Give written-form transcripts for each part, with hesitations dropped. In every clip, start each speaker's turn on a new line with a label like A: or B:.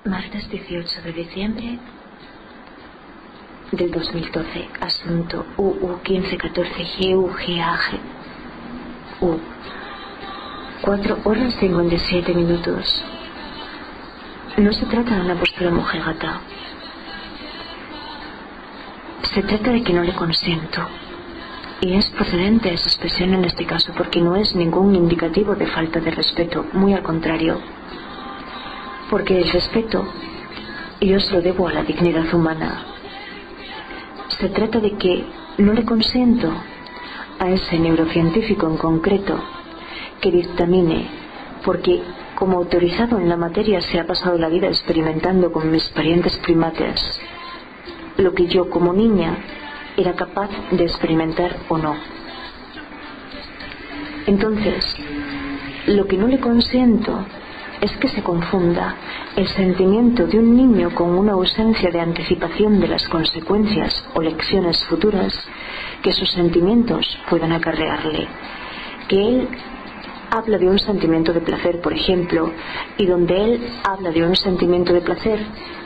A: Martes 18 de diciembre del 2012. Asunto UU1514GUGAG U 4 horas 57 minutos. No se trata de una postura mojigata. Se trata de que no le consiento. Y es procedente esa expresión en este caso porque no es ningún indicativo de falta de respeto, muy al contrario. Porque el respeto yo se lo debo a la dignidad humana. Se trata de que no le consiento a ese neurocientífico en concreto que dictamine, porque como autorizado en la materia se ha pasado la vida experimentando con mis parientes primates lo que yo como niña era capaz de experimentar o no. Entonces, lo que no le consiento es que se confunda el sentimiento de un niño con una ausencia de anticipación de las consecuencias o lecciones futuras que sus sentimientos puedan acarrearle. Que él habla de un sentimiento de placer, por ejemplo, y donde él habla de un sentimiento de placer,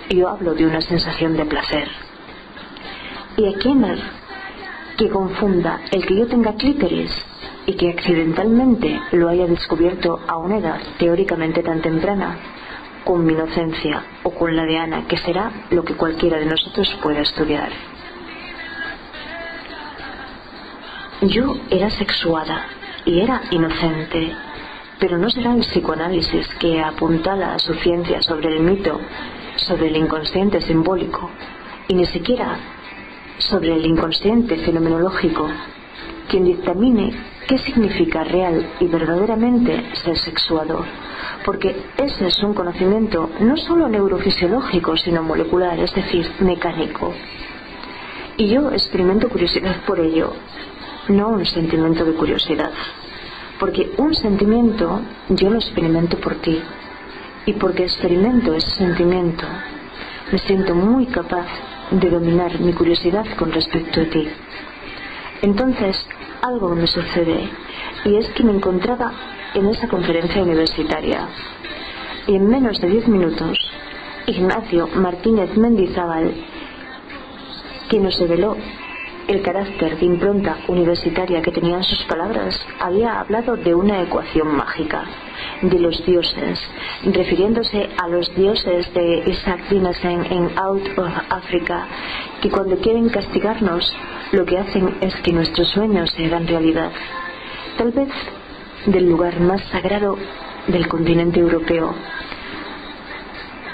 A: yo hablo de una sensación de placer. Y a Kenner que confunda el que yo tenga clítoris y que accidentalmente lo haya descubierto a una edad teóricamente tan temprana, con mi inocencia o con la de Ana, que será lo que cualquiera de nosotros pueda estudiar. Yo era sexuada y era inocente, pero no será el psicoanálisis que apuntala a su ciencia sobre el mito, sobre el inconsciente simbólico, y ni siquiera sobre el inconsciente fenomenológico, quien dictamine qué significa real y verdaderamente ser sexuado, porque ese es un conocimiento no solo neurofisiológico sino molecular, es decir, mecánico. Y yo experimento curiosidad por ello, no un sentimiento de curiosidad, porque un sentimiento yo lo experimento por ti, y porque experimento ese sentimiento me siento muy capaz de dominar mi curiosidad con respecto a ti. Entonces algo me sucede, y es que me encontraba en esa conferencia universitaria y en menos de 10 minutos Ignacio Martínez Mendizábal, que nos reveló el carácter de impronta universitaria que tenían sus palabras, había hablado de una ecuación mágica, de los dioses, refiriéndose a los dioses de Isaac Dinesen en Out of Africa, que cuando quieren castigarnos lo que hacen es que nuestros sueños se hagan realidad, tal vez del lugar más sagrado del continente europeo,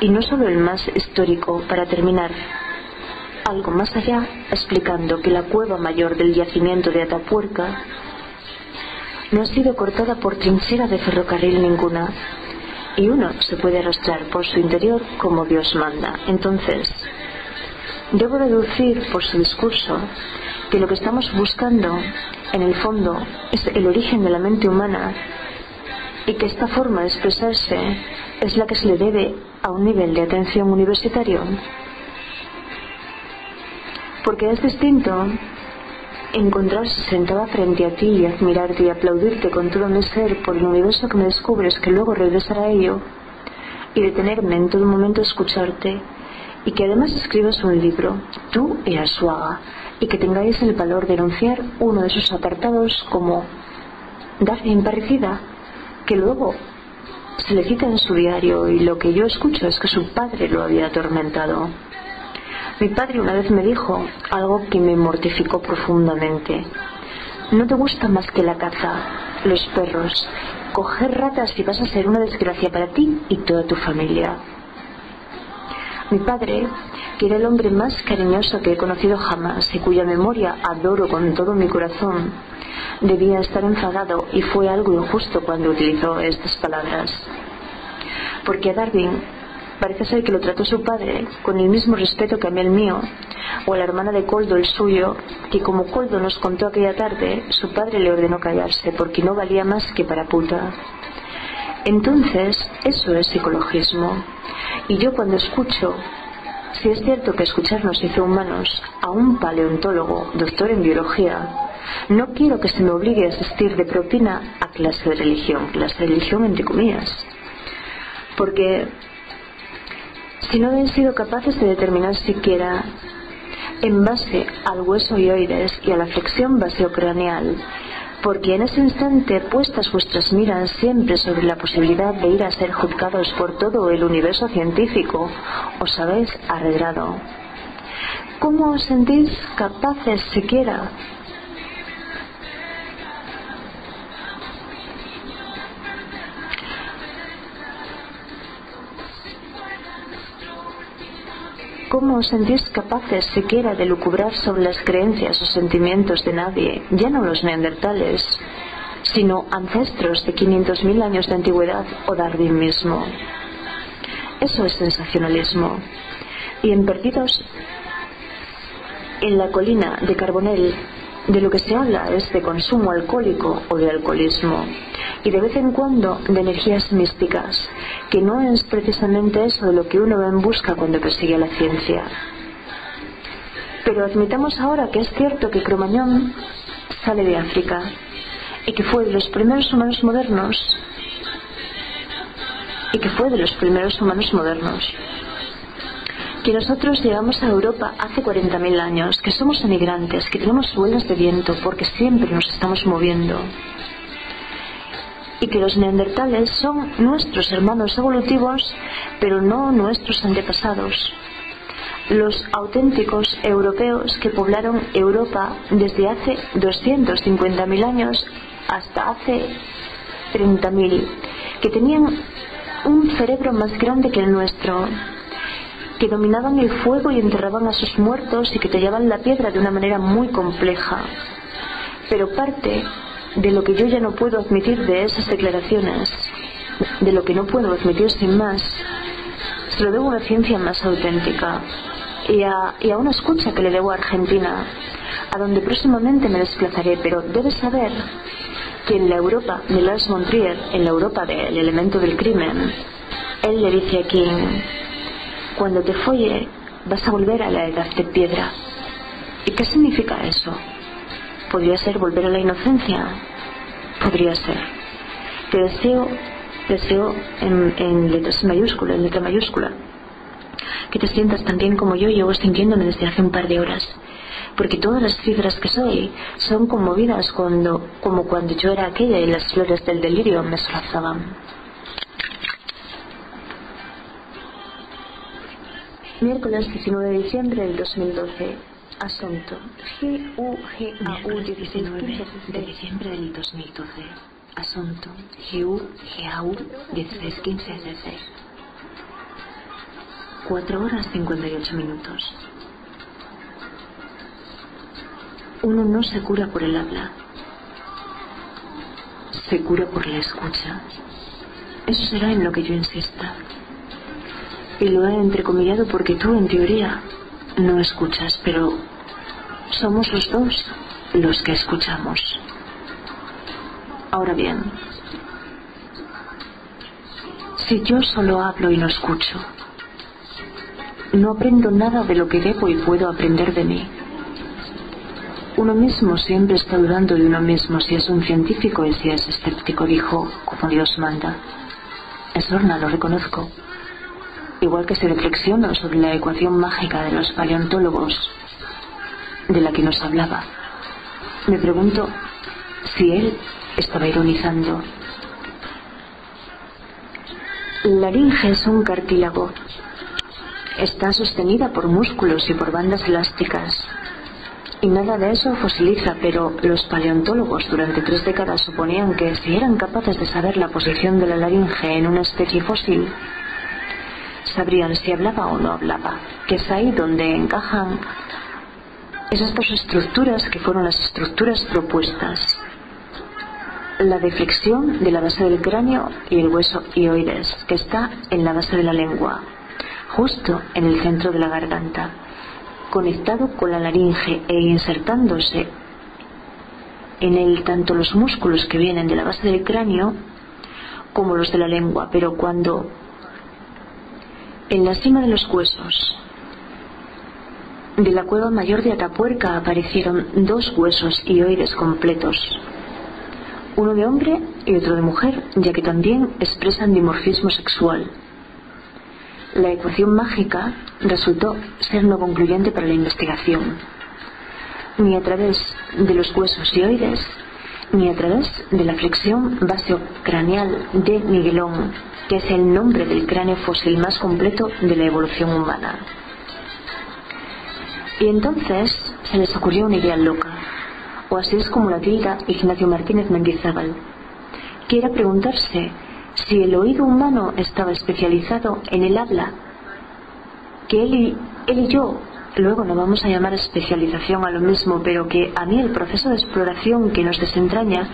A: y no solo el más histórico. Para terminar, algo más allá, explicando que la cueva mayor del yacimiento de Atapuerca no ha sido cortada por trinchera de ferrocarril ninguna, y uno se puede arrastrar por su interior como Dios manda. Entonces, debo deducir por su discurso que lo que estamos buscando en el fondo es el origen de la mente humana, y que esta forma de expresarse es la que se le debe a un nivel de atención universitario. Porque es distinto encontrarse sentada frente a ti y admirarte y aplaudirte con todo mi ser por el universo que me descubres, que luego regresar a ello, y detenerme en todo momento a escucharte, y que además escribas un libro, tú y Arzuaga, y que tengáis el valor de enunciar uno de sus apartados como Daphne Imparecida, que luego se le cita en su diario, y lo que yo escucho es que su padre lo había atormentado. Mi padre una vez me dijo algo que me mortificó profundamente: no te gusta más que la caza, los perros, coger ratas, y vas a ser una desgracia para ti y toda tu familia. Mi padre, que era el hombre más cariñoso que he conocido jamás y cuya memoria adoro con todo mi corazón, debía estar enfadado, y fue algo injusto cuando utilizó estas palabras, porque a Darwin parece ser que lo trató su padre con el mismo respeto que a mí el mío, o a la hermana de Coldo el suyo, que como Coldo nos contó aquella tarde, su padre le ordenó callarse porque no valía más que para puta. Entonces eso es psicologismo, y yo cuando escucho, si es cierto que escuchar nos hizo humanos, a un paleontólogo, doctor en biología, no quiero que se me obligue a asistir de propina a clase de religión entre comillas, porque si no habéis sido capaces de determinar siquiera, en base al hueso hioides y a la flexión baseo-craneal, porque en ese instante puestas vuestras miras siempre sobre la posibilidad de ir a ser juzgados por todo el universo científico, os habéis arredrado. ¿Cómo os sentís capaces siquiera? ¿Cómo os sentís capaces siquiera de lucubrar sobre las creencias o sentimientos de nadie, ya no los neandertales, sino ancestros de 500.000 años de antigüedad o Darwin mismo? Eso es sensacionalismo. Y en Perdidos en la colina de Carbonell, de lo que se habla es de consumo alcohólico o de alcoholismo, y de vez en cuando de energías místicas, que no es precisamente eso de lo que uno va en busca cuando persigue a la ciencia. Pero admitamos ahora que es cierto que Cro-Magnon sale de África y que fue de los primeros humanos modernos que nosotros llegamos a Europa hace 40.000 años, que somos emigrantes, que tenemos suelas de viento porque siempre nos estamos moviendo, y que los neandertales son nuestros hermanos evolutivos, pero no nuestros antepasados, los auténticos europeos que poblaron Europa desde hace 250.000 años hasta hace 30.000, que tenían un cerebro más grande que el nuestro, que dominaban el fuego y enterraban a sus muertos y que tallaban la piedra de una manera muy compleja. Pero parte de lo que yo ya no puedo admitir de esas declaraciones, de lo que no puedo admitir sin más, se lo debo a una ciencia más auténtica y a una escucha que le debo a Argentina, a donde próximamente me desplazaré. Pero debes saber que en la Europa de Lars von Trier, en la Europa del elemento del crimen, él le dice a King: cuando te folle vas a volver a la edad de piedra. ¿Y qué significa eso? ¿Podría ser volver a la inocencia? Podría ser. Te deseo en letras mayúsculas, en letra mayúscula, que te sientas tan bien como yo llevo sintiéndome desde hace un par de horas, porque todas las cifras que soy son conmovidas como cuando yo era aquella y las flores del delirio me solzaban. Miércoles 19 de diciembre del 2012. Asunto: GUGAU 19 de diciembre del 2012. Asunto: GUGAU 1615 SC. 4 horas 58 minutos. Uno no se cura por el habla, se cura por la escucha. Eso será en lo que yo insista. Y lo he entrecomillado porque tú, en teoría, no escuchas, pero somos los dos los que escuchamos. Ahora bien, si yo solo hablo y no escucho, no aprendo nada de lo que debo y puedo aprender de mí. Uno mismo siempre está dudando de uno mismo, si es un científico y si es escéptico, dijo, como Dios manda. Es horna, lo reconozco. Igual que se reflexiona sobre la ecuación mágica de los paleontólogos, de la que nos hablaba. Me pregunto si él estaba ironizando. La laringe es un cartílago. Está sostenida por músculos y por bandas elásticas. Y nada de eso fosiliza, pero los paleontólogos durante 3 décadas suponían que si eran capaces de saber la posición de la laringe en una especie fósil, sabrían si hablaba o no hablaba, que es ahí donde encajan esas dos estructuras que fueron las estructuras propuestas: la de flexión de la base del cráneo y el hueso hioides, que está en la base de la lengua, justo en el centro de la garganta, conectado con la laringe e insertándose en él tanto los músculos que vienen de la base del cráneo como los de la lengua. Pero cuando en la cima de los huesos de la cueva mayor de Atapuerca aparecieron 2 huesos hioides completos, uno de hombre y otro de mujer, ya que también expresan dimorfismo sexual. la ecuación mágica resultó ser no concluyente para la investigación, ni a través de los huesos hioides, ni a través de la flexión basocraneal de Miguelón, que es el nombre del cráneo fósil más completo de la evolución humana. Y entonces se les ocurrió una idea loca, o así es como la tilda Ignacio Martínez Mendizábal, que era preguntarse si el oído humano estaba especializado en el habla, que él y yo luego no vamos a llamar especialización a lo mismo, pero que a mí el proceso de exploración que nos desentraña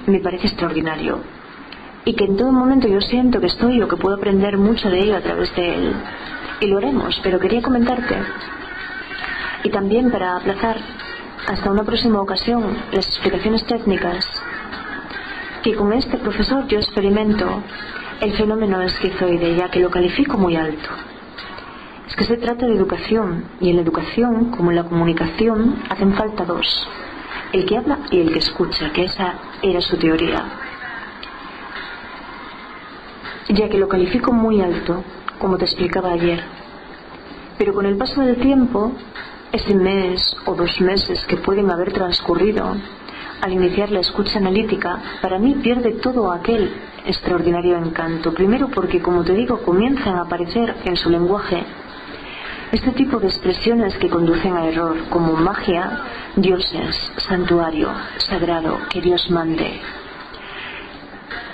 A: me parece extraordinario, y que en todo momento yo siento que estoy o que puedo aprender mucho de ello a través de él, y lo haremos. Pero quería comentarte, y también para aplazar hasta una próxima ocasión las explicaciones técnicas, que con este profesor yo experimento el fenómeno esquizoide, ya que lo califico muy alto. Es que se trata de educación, y en la educación, como en la comunicación, hacen falta dos: el que habla y el que escucha, que esa era su teoría. Ya que lo califico muy alto, como te explicaba ayer, pero con el paso del tiempo, ese mes o 2 meses que pueden haber transcurrido al iniciar la escucha analítica, para mí pierde todo aquel extraordinario encanto. Primero porque, como te digo, comienzan a aparecer en su lenguaje este tipo de expresiones que conducen a error, como magia, dioses, santuario, sagrado, que Dios mande.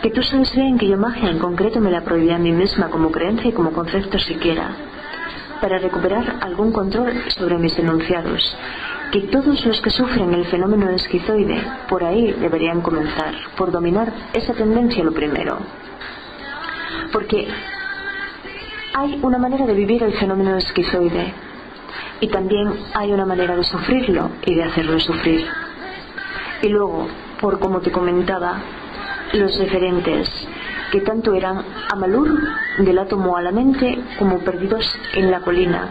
A: Que tú sabes bien que yo magia en concreto me la prohibí a mí misma como creencia y como concepto siquiera, para recuperar algún control sobre mis enunciados, que todos los que sufren el fenómeno esquizoide por ahí deberían comenzar, por dominar esa tendencia lo primero. Porque hay una manera de vivir el fenómeno esquizoide, y también hay una manera de sufrirlo y de hacerlo sufrir. Y luego, por como te comentaba, los referentes, que tanto eran Amalur, del átomo a la mente, como Perdidos en la colina.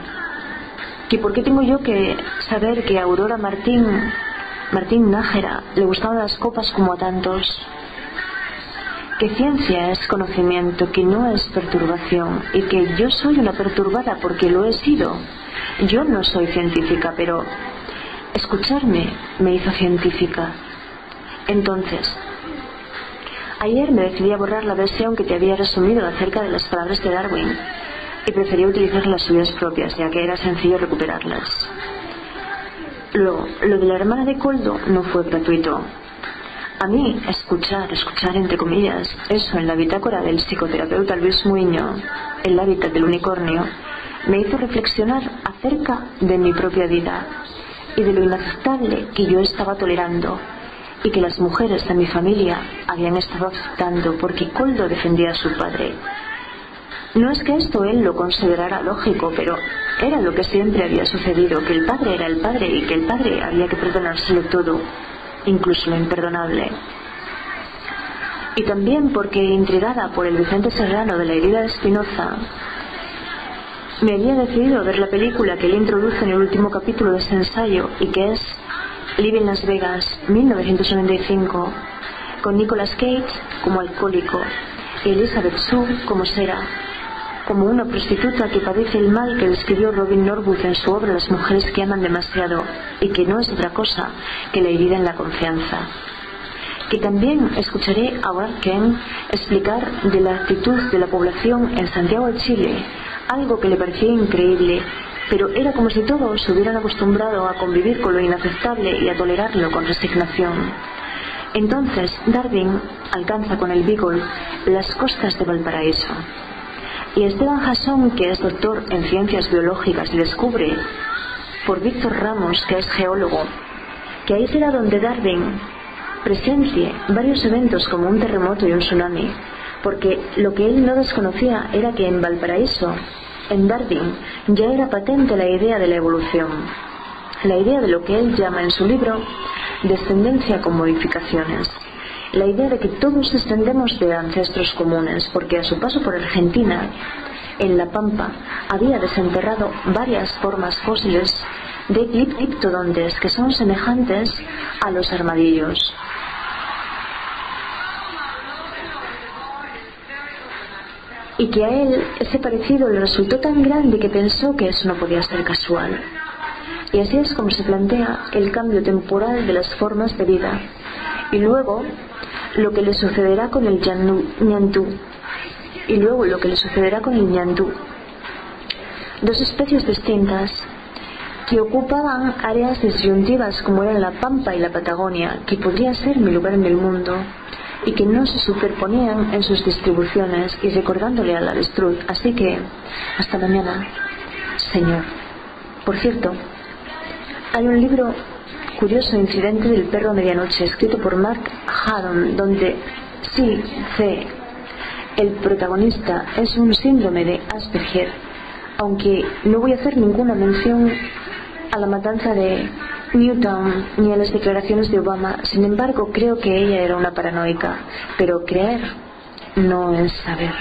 A: Que por qué tengo yo que saber que a Aurora Martín Nájera le gustaban las copas como a tantos. Que ciencia es conocimiento, que no es perturbación, y que yo soy una perturbada porque lo he sido. Yo no soy científica, pero escucharme me hizo científica. Entonces, ayer me decidí a borrar la versión que te había resumido acerca de las palabras de Darwin, y preferí utilizar las suyas propias, ya que era sencillo recuperarlas. Luego, lo de la hermana de Koldo no fue gratuito. A mí, escuchar entre comillas, eso en la bitácora del psicoterapeuta Luis Muiño, El hábitat del unicornio, me hizo reflexionar acerca de mi propia vida y de lo inaceptable que yo estaba tolerando y que las mujeres de mi familia habían estado aceptando porque Koldo defendía a su padre. No es que esto él lo considerara lógico, pero era lo que siempre había sucedido, que el padre era el padre y que el padre había que perdonárselo todo, incluso lo imperdonable. Y también porque, intrigada por el Vicente Serrano de La herida de Spinoza, me había decidido ver la película que él introduce en el último capítulo de ese ensayo, y que es Live en Las Vegas, 1995, con Nicolas Cage como alcohólico y Elizabeth Shue como Sera, como una prostituta que padece el mal que describió Robin Norwood en su obra Las mujeres que aman demasiado, y que no es otra cosa que la herida en la confianza. Que también escucharé a Brad Ken explicar de la actitud de la población en Santiago de Chile, algo que le parecía increíble, pero era como si todos se hubieran acostumbrado a convivir con lo inaceptable y a tolerarlo con resignación. Entonces Darwin alcanza con el Beagle las costas de Valparaíso, y Esteban Jasón, que es doctor en ciencias biológicas, descubre por Víctor Ramos, que es geólogo, que ahí será donde Darwin presencie varios eventos como un terremoto y un tsunami, porque lo que él no desconocía era que en Valparaíso, en Darwin, ya era patente la idea de la evolución, la idea de lo que él llama en su libro descendencia con modificaciones, la idea de que todos descendemos de ancestros comunes, porque a su paso por Argentina, en La Pampa, había desenterrado varias formas fósiles de diptodontes que son semejantes a los armadillos. y que a él ese parecido le resultó tan grande que pensó que eso no podía ser casual. Y así es como se plantea el cambio temporal de las formas de vida, y luego lo que le sucederá con el ñantú, dos especies distintas que ocupaban áreas disyuntivas como eran la Pampa y la Patagonia, que podría ser mi lugar en el mundo, y que no se superponían en sus distribuciones, y recordándole al avestruz. Así que hasta mañana, señor. Por cierto, hay un libro curioso, Incidente del perro a medianoche, escrito por Mark Haddon, donde sí, el protagonista es un síndrome de Asperger, aunque no voy a hacer ninguna mención a la matanza de Newtown ni a las declaraciones de Obama. Sin embargo, creo que ella era una paranoica, pero creer no es saber.